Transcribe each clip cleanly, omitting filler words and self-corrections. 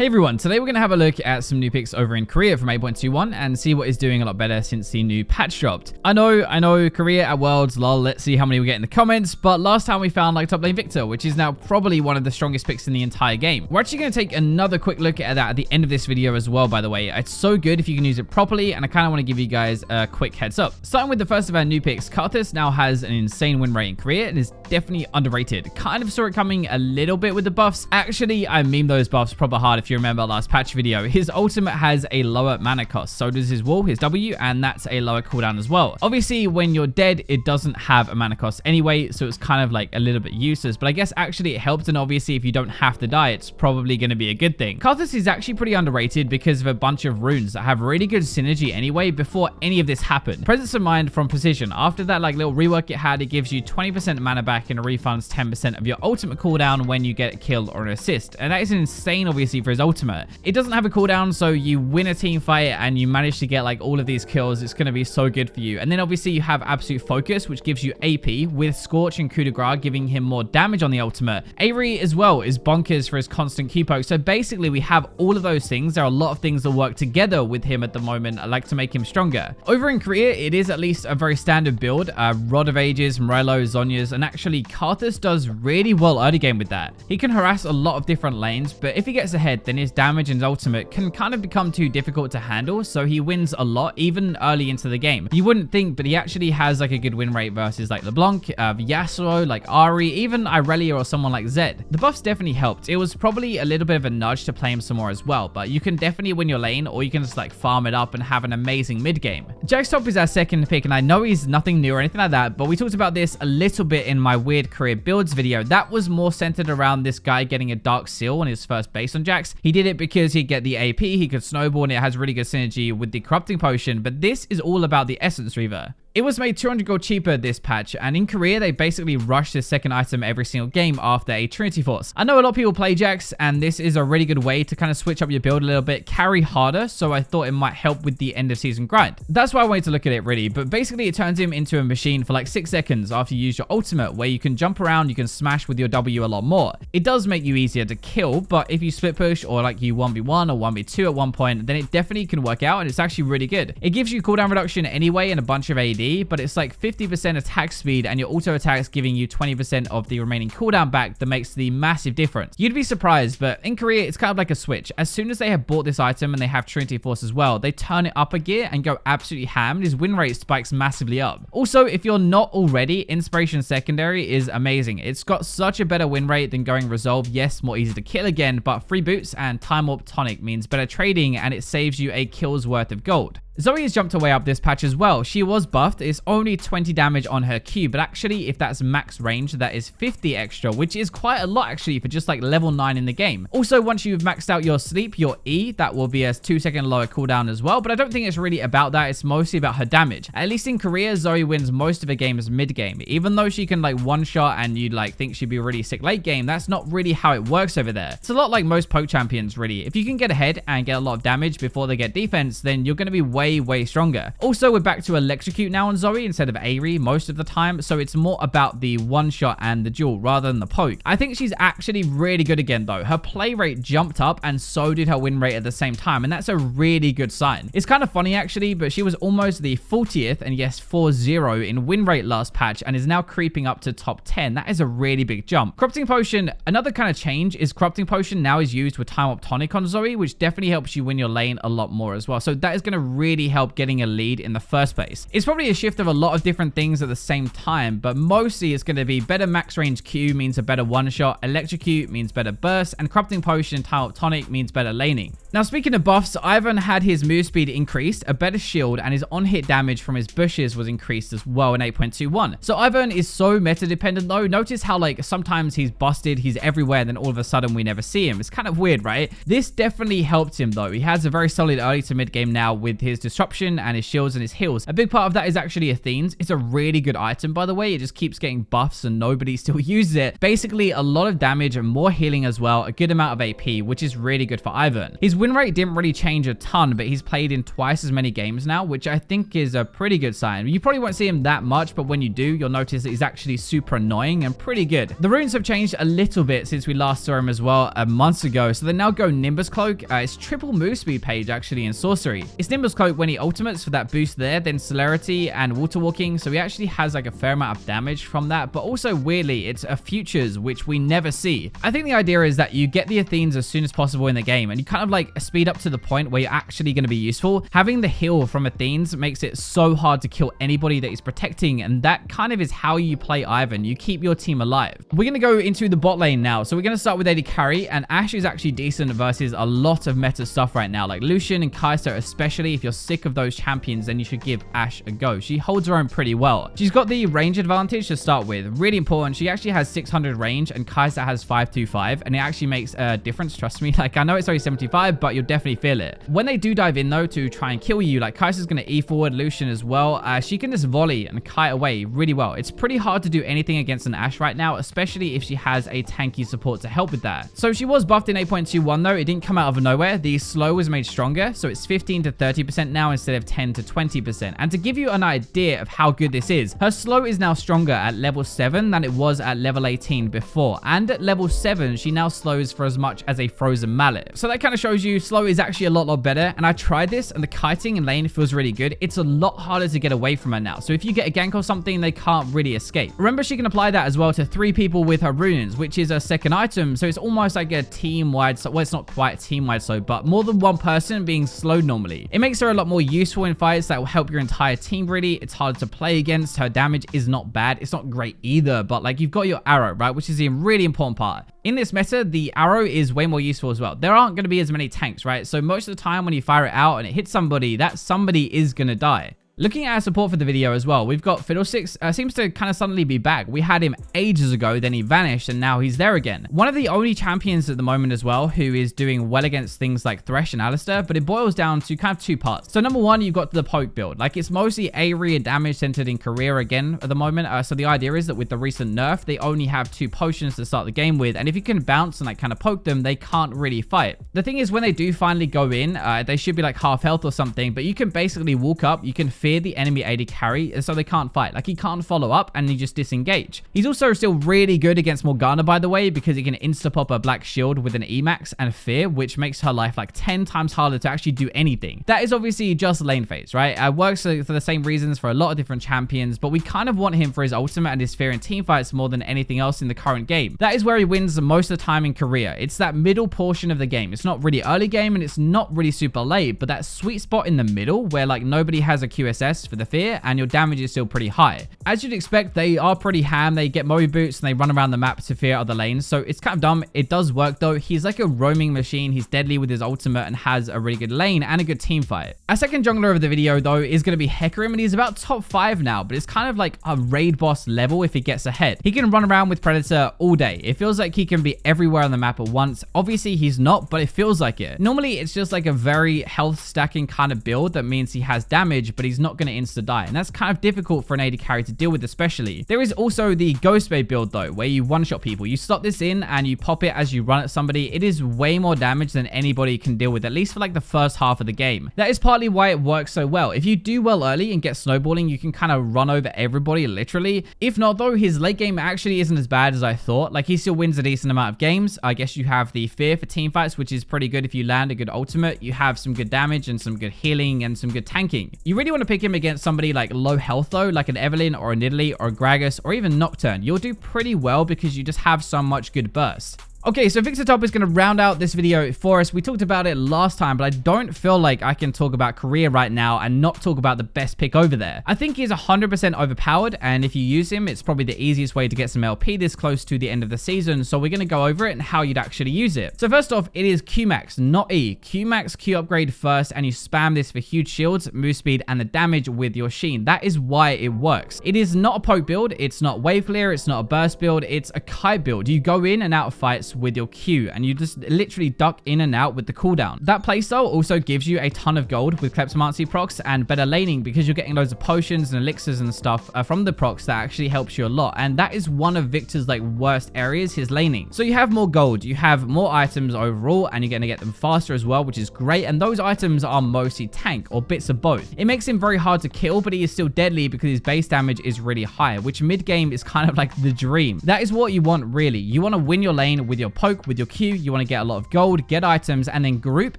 Hey everyone, today we're going to have a look at some new picks over in Korea from 8.21 and see what is doing a lot better since the new patch dropped. I know, Korea at Worlds, lol, let's see how many we get in the comments, but last time we found like top lane Victor, which is now probably one of the strongest picks in the entire game. We're actually going to take another quick look at that at the end of this video as well, by the way. It's so good if you can use it properly, and I kind of want to give you guys a quick heads up. Starting with the first of our new picks, Karthus now has an insane win rate in Korea and is definitely underrated. Kind of saw it coming a little bit with the buffs. Actually, I meme those buffs proper hard if you remember last patch video. His ultimate has a lower mana cost, so does his wall, his W, and that's a lower cooldown as well. Obviously, when you're dead, it doesn't have a mana cost anyway, so it's kind of like a little bit useless, but I guess actually it helps, and obviously if you don't have to die, it's probably going to be a good thing. Karthus is actually pretty underrated because of a bunch of runes that have really good synergy anyway before any of this happened. Presence of Mind from Precision. After that like little rework it had, it gives you 20% mana back and refunds 10% of your ultimate cooldown when you get a kill or an assist, and that is insane obviously for his ultimate. It doesn't have a cooldown, so you win a team fight and you manage to get like all of these kills, it's going to be so good for you. And then obviously you have Absolute Focus, which gives you AP, with Scorch and Coup de Grace giving him more damage on the ultimate. Avery as well is bonkers for his constant Q poke. So basically we have all of those things. There are a lot of things that work together with him at the moment, I like to make him stronger. Over in Korea, it is at least a very standard build. Rod of Ages, Morello, Zhonya's, and actually Karthus does really well early game with that. He can harass a lot of different lanes, but if he gets ahead, then his damage and his ultimate can kind of become too difficult to handle, so he wins a lot even early into the game. You wouldn't think, but he actually has like a good win rate versus like LeBlanc, Yasuo, like Ari, even Irelia or someone like Zed. The buffs definitely helped. It was probably a little bit of a nudge to play him some more as well, but you can definitely win your lane, or you can just like farm it up and have an amazing mid game. Jax Top is our second pick, and I know he's nothing new or anything like that, but we talked about this a little bit in my weird career builds video. That was more centered around this guy getting a Dark Seal on his first base on Jax. He did it because he'd get the AP, he could snowball, and it has really good synergy with the Corrupting Potion, but this is all about the Essence Reaver. It was made 200 gold cheaper this patch, and in Korea, they basically rushed this second item every single game after a Trinity Force. I know a lot of people play Jax, and this is a really good way to kind of switch up your build a little bit, carry harder, so I thought it might help with the end of season grind. That's why I wanted to look at it really, but basically it turns him into a machine for like 6 seconds after you use your ultimate, where you can jump around, you can smash with your W a lot more. It does make you easier to kill, but if you split push or like you 1v1 or 1v2 at one point, then it definitely can work out, and it's actually really good. It gives you cooldown reduction anyway and a bunch of AD, but it's like 50% attack speed, and your auto attacks giving you 20% of the remaining cooldown back. That makes the massive difference. You'd be surprised, but in Korea, it's kind of like a switch. As soon as they have bought this item and they have Trinity Force as well, they turn it up a gear and go absolutely ham, and his win rate spikes massively up. Also, if you're not already, Inspiration Secondary is amazing. It's got such a better win rate than going Resolve. Yes, more easy to kill again, but free boots and Time Warp Tonic means better trading, and it saves you a kill's worth of gold. Zoe has jumped away up this patch as well. She was buffed. It's only 20 damage on her Q, but actually if that's max range, that is 50 extra, which is quite a lot actually for just like level 9 in the game. Also, once you've maxed out your sleep, your E, that will be a 2-second lower cooldown as well, but I don't think it's really about that. It's mostly about her damage. At least in Korea, Zoe wins most of her games mid game. Even though she can like one shot and you'd like think she'd be really sick late game, that's not really how it works over there. It's a lot like most poke champions really. If you can get ahead and get a lot of damage before they get defense, then you're going to be way stronger. Also, we're back to Electrocute now on Zoe instead of Ari most of the time, so it's more about the one shot and the duel rather than the poke. I think she's actually really good again though. Her play rate jumped up and so did her win rate at the same time, and that's a really good sign. It's kind of funny actually, but she was almost the 40th, and yes, 40 in win rate last patch, and is now creeping up to top 10. That is a really big jump. Corrupting Potion, another kind of change is Corrupting Potion now is used with Time Warp Tonic on Zoe, which definitely helps you win your lane a lot more as well. So that is going to really help getting a lead in the first place. It's probably a shift of a lot of different things at the same time, but mostly it's going to be better max range Q means a better one shot, Electrocute means better burst, and Corrupting Potion and Time Warp Tonic means better laning. Now speaking of buffs, Ivern had his move speed increased, a better shield, and his on-hit damage from his bushes was increased as well in 8.21. So Ivern is so meta dependent though. Notice how like sometimes he's busted, he's everywhere, then all of a sudden we never see him. It's kind of weird, right? This definitely helped him though. He has a very solid early to mid game now with his disruption and his shields and his heals. A big part of that is actually Athene's. It's a really good item, by the way. It just keeps getting buffs and nobody still uses it. Basically, a lot of damage and more healing as well, a good amount of AP, which is really good for Ivern. His win rate didn't really change a ton, but he's played in twice as many games now, which I think is a pretty good sign. You probably won't see him that much, but when you do, you'll notice that he's actually super annoying and pretty good. The runes have changed a little bit since we last saw him as well a month ago, so they now go Nimbus Cloak. It's triple move speed page actually in sorcery. It's Nimbus Cloak when he ultimates for that boost there, then celerity and water walking, so he actually has like a fair amount of damage from that, but also weirdly, it's a futures, which we never see. I think the idea is that you get the Athenes as soon as possible in the game, and you kind of like speed up to the point where you're actually going to be useful. Having the heal from Athenes makes it so hard to kill anybody that he's protecting, and that kind of is how you play Ivern. You keep your team alive. We're going to go into the bot lane now, so we're going to start with AD carry, and Ashe is actually decent versus a lot of meta stuff right now, like Lucian and Kai'Sa especially. If you're sick of those champions, then you should give Ashe a go. She holds her own pretty well. She's got the range advantage to start with. Really important. She actually has 600 range and Kai'Sa has 525, and it actually makes a difference, trust me. Like, I know it's only 75, but you'll definitely feel it. When they do dive in though to try and kill you, like Kai'Sa's going to E forward, Lucian as well. She can just volley and kite away really well. It's pretty hard to do anything against an Ashe right now, especially if she has a tanky support to help with that. So she was buffed in 8.21 though. It didn't come out of nowhere. The slow was made stronger, so it's 15 to 30% now instead of 10 to 20%. And to give you an idea of how good this is, her slow is now stronger at level 7 than it was at level 18 before. And at level 7, she now slows for as much as a frozen mallet. So that kind of shows you slow is actually a lot better. And I tried this and the kiting in lane feels really good. It's a lot harder to get away from her now. So if you get a gank or something, they can't really escape. Remember, she can apply that as well to 3 people with her runes, which is a second item. So it's almost like a team-wide, well, it's not quite team-wide slow, but more than one person being slowed normally. It makes her a lot more useful in fights that will help your entire team really. It's hard to play against. Her damage is not bad. It's not great either, but like you've got your arrow, right? Which is the really important part. In this meta, the arrow is way more useful as well. There aren't going to be as many tanks, right? So most of the time when you fire it out and it hits somebody, that somebody is going to die. Looking at our support for the video as well, we've got Fiddlesticks seems to kind of suddenly be back. We had him ages ago, then he vanished, and now he's there again. One of the only champions at the moment as well who is doing well against things like Thresh and Alistar, but it boils down to kind of 2 parts. So number 1, you've got the poke build. Like, it's mostly area damage centered in career again at the moment. So the idea is that with the recent nerf, they only have 2 potions to start the game with, and if you can bounce and like kind of poke them, they can't really fight. The thing is, when they do finally go in, they should be like half health or something, but you can basically walk up, you can fear the enemy AD carry, so they can't fight. Like, he can't follow up and you just disengage. He's also still really good against Morgana, by the way, because he can insta-pop a black shield with an Emax and fear, which makes her life like 10 times harder to actually do anything. That is obviously just lane phase, right? Works for the same reasons for a lot of different champions, but we kind of want him for his ultimate and his fear in team fights more than anything else in the current game. That is where he wins most of the time in career. It's that middle portion of the game. It's not really early game and it's not really super late, but that sweet spot in the middle where like nobody has a QSS for the fear and your damage is still pretty high. As you'd expect, they are pretty ham. They get Moe boots and they run around the map to fear other lanes, so it's kind of dumb. It does work though. He's like a roaming machine. He's deadly with his ultimate and has a really good lane and a good team fight. Our second jungler of the video though is going to be Hecarim, and he's about top 5 now, but it's kind of like a raid boss level if he gets ahead. He can run around with Predator all day. It feels like he can be everywhere on the map at once. Obviously he's not, but it feels like it. Normally it's just like a very health stacking kind of build that means he has damage, but he's not going to insta die, and that's kind of difficult for an AD carry to deal with especially. There is also the Ghost Bait build though, where you one-shot people. You slot this in and you pop it as you run at somebody. It is way more damage than anybody can deal with, at least for like the first half of the game. That is partly why it works so well. If you do well early and get snowballing, you can kind of run over everybody literally. If not though, his late game actually isn't as bad as I thought. Like, he still wins a decent amount of games. I guess you have the fear for team fights, which is pretty good if you land a good ultimate. You have some good damage and some good healing and some good tanking. You really want to pick him against somebody like low health though, like an Evelynn or a Nidalee or a Gragas or even Nocturne. You'll do pretty well because you just have so much good burst. Okay, so Victor Top is going to round out this video for us. We talked about it last time, but I don't feel like I can talk about career right now and not talk about the best pick over there. I think he's 100% overpowered, and if you use him, it's probably the easiest way to get some LP this close to the end of the season, so we're going to go over it and how you'd actually use it. So first off, it is Qmax, not E. Qmax Q upgrade first, and you spam this for huge shields, move speed, and the damage with your Sheen. That is why it works. It is not a poke build, it's not wave clear, it's not a burst build, it's a kite build. You go in and out of fights bursts with your Q, and you just literally duck in and out with the cooldown. That playstyle also gives you a ton of gold with Kleptomancy procs and better laning because you're getting loads of potions and elixirs and stuff from the procs that actually helps you a lot. And that is one of Victor's like worst areas, his laning. So you have more gold, you have more items overall, and you're going to get them faster as well, which is great. And those items are mostly tank or bits of both. It makes him very hard to kill, but he is still deadly because his base damage is really high, which mid game is kind of like the dream. That is what you want really. You want to win your lane with your poke, with your Q. You want to get a lot of gold, get items, and then group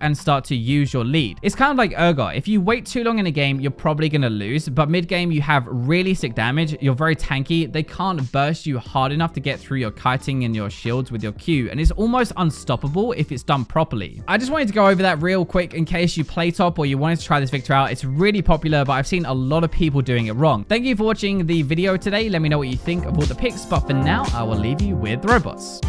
and start to use your lead. It's kind of like Urgot. If you wait too long in a game, you're probably going to lose, but mid game you have really sick damage. You're very tanky. They can't burst you hard enough to get through your kiting and your shields with your Q, and it's almost unstoppable if it's done properly. I just wanted to go over that real quick in case you play top or you wanted to try this Victor out. It's really popular, but I've seen a lot of people doing it wrong. Thank you for watching the video today. Let me know what you think of all the picks, but for now, I will leave you with the robots.